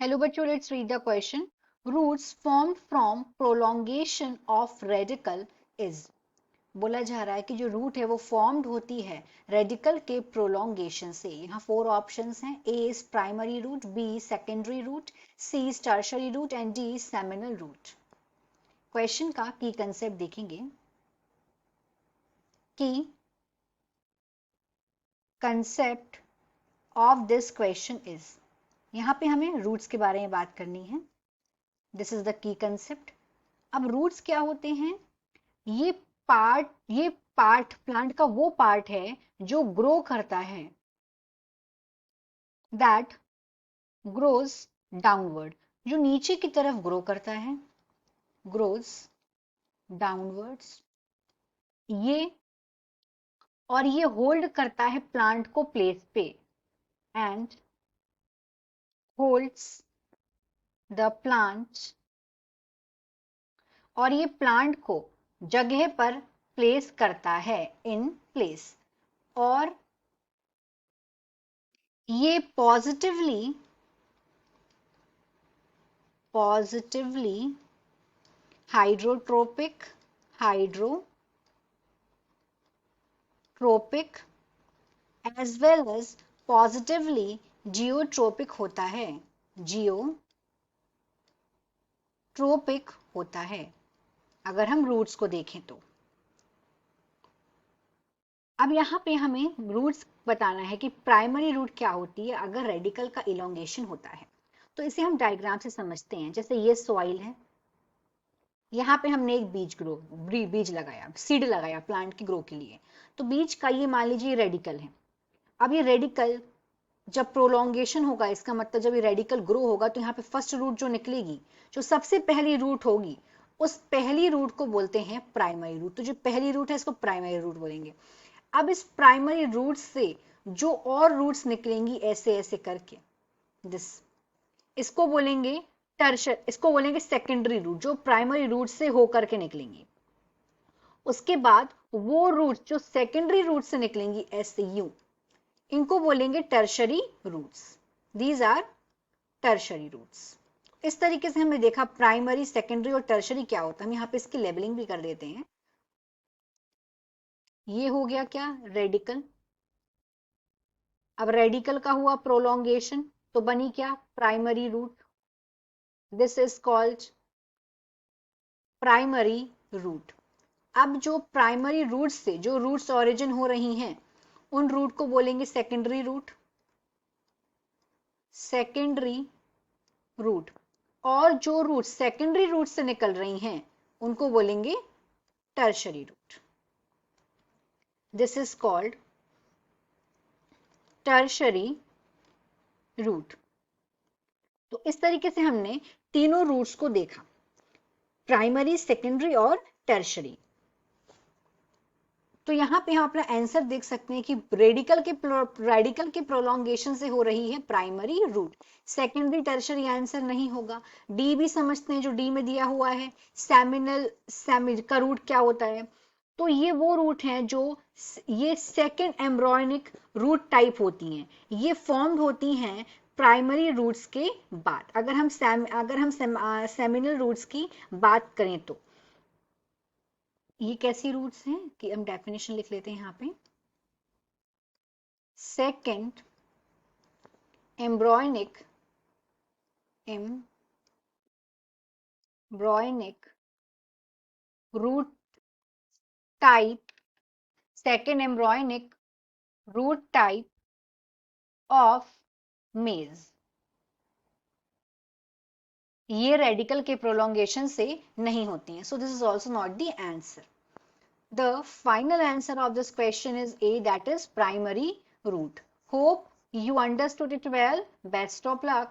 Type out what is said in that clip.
Hello बच्चों, let's read the question. Roots formed from prolongation of radical is. बोला जा रहा है कि जो रूट है वो फॉर्म्ड होती है रेडिकल के प्रोलोंगेशन से। यहाँ 4 ऑप्शंस हैं। A is primary root, B secondary root, C is tertiary root and D is seminal root. Question का की कंसेप्ट देखेंगे कि concept of this question is, यहाँ पे हमें रूट्स के बारे में बात करनी है। This is the key concept. अब रूट्स क्या होते हैं? ये ये पार्ट प्लांट का वो पार्ट है जो ग्रो करता है, दैट ग्रोज डाउनवर्ड, जो नीचे की तरफ ग्रो करता है, ग्रोज डाउनवर्ड्स। ये और ये होल्ड करता है प्लांट को प्लेस पे, एंड होल्ड्स द प्लांट, और ये प्लांट को जगह पर प्लेस करता है, इन प्लेस। और ये positively hydrotropic as well as positively geotropic होता है, जियोट्रोपिक होता है अगर हम रूट्स को देखें तो। अब यहाँ पे हमें रूट्स बताना है कि प्राइमरी रूट क्या होती है अगर रेडिकल का इलोंगेशन होता है। तो इसे हम डायग्राम से समझते हैं। जैसे ये सॉइल है, यहाँ पे हमने एक बीज लगाया, सीड लगाया प्लांट की ग्रो के लिए। तो बीज का ये मान लीजिए रेडिकल है। अब ये रेडिकल जब प्रोलोंगेशन होगा, इसका मतलब जब ये रेडिकल ग्रो होगा, तो यहाँ पे फर्स्ट रूट जो निकलेगी, जो सबसे पहली रूट होगी, उस पहली रूट को बोलते हैं प्राइमरी रूट। तो जो पहली रूट है इसको प्राइमरी रूट बोलेंगे। अब इस प्राइमरी रूट से जो और रूट्स निकलेंगी ऐसे ऐसे करके, इसको बोलेंगे इसको बोलेंगे सेकेंडरी रूट, जो प्राइमरी रूट से होकर के निकलेंगी। उसके बाद वो रूट जो सेकेंडरी रूट से निकलेंगी ऐसे यूं, इनको बोलेंगे tertiary roots. These are tertiary roots. इस तरीके से हमने देखा प्राइमरी, सेकेंडरी और टर्शरी क्या होता है। हम यहाँ पे इसकी लेबलिंग भी कर देते हैं। ये हो गया क्या? रेडिकल। अब रेडिकल का हुआ प्रोलोंगेशन, तो बनी क्या? Primary root. This is called primary root. अब जो प्राइमरी रूट से जो रूट्स ऑरिजिन हो रही हैं, उन रूट को बोलेंगे सेकेंडरी रूट, और जो रूट सेकेंडरी रूट से निकल रही हैं उनको बोलेंगे tertiary root. This is called tertiary root. तो इस तरीके से हमने तीनों रूट्स को देखा, प्राइमरी, सेकेंडरी और टर्शरी। तो यहाँ पे हम अपना आंसर देख सकते हैं कि रेडिकल के प्रोलोंगेशन से हो रही है primary root. Secondary tertiary answer नहीं होगा। डी भी समझते हैं, जो डी में दिया हुआ है सेमिनल का रूट क्या होता है। तो ये वो रूट हैं जो ये सेकेंड एम्ब्रॉयनिक रूट टाइप होती हैं। ये फॉर्म्ड होती हैं प्राइमरी रूट्स के बाद। अगर हम सेमिनल रूट्स की बात करें तो ये कैसी रूट्स हैं कि हम डेफिनेशन लिख लेते हैं यहाँ पे। Second embryonic root type, second embryonic root type of maize. ये रेडिकल के प्रोलोंगेशन से नहीं होती हैं। So this is also not the answer. The final answer of this question is A, that is primary root. Hope you understood it well. Best of luck.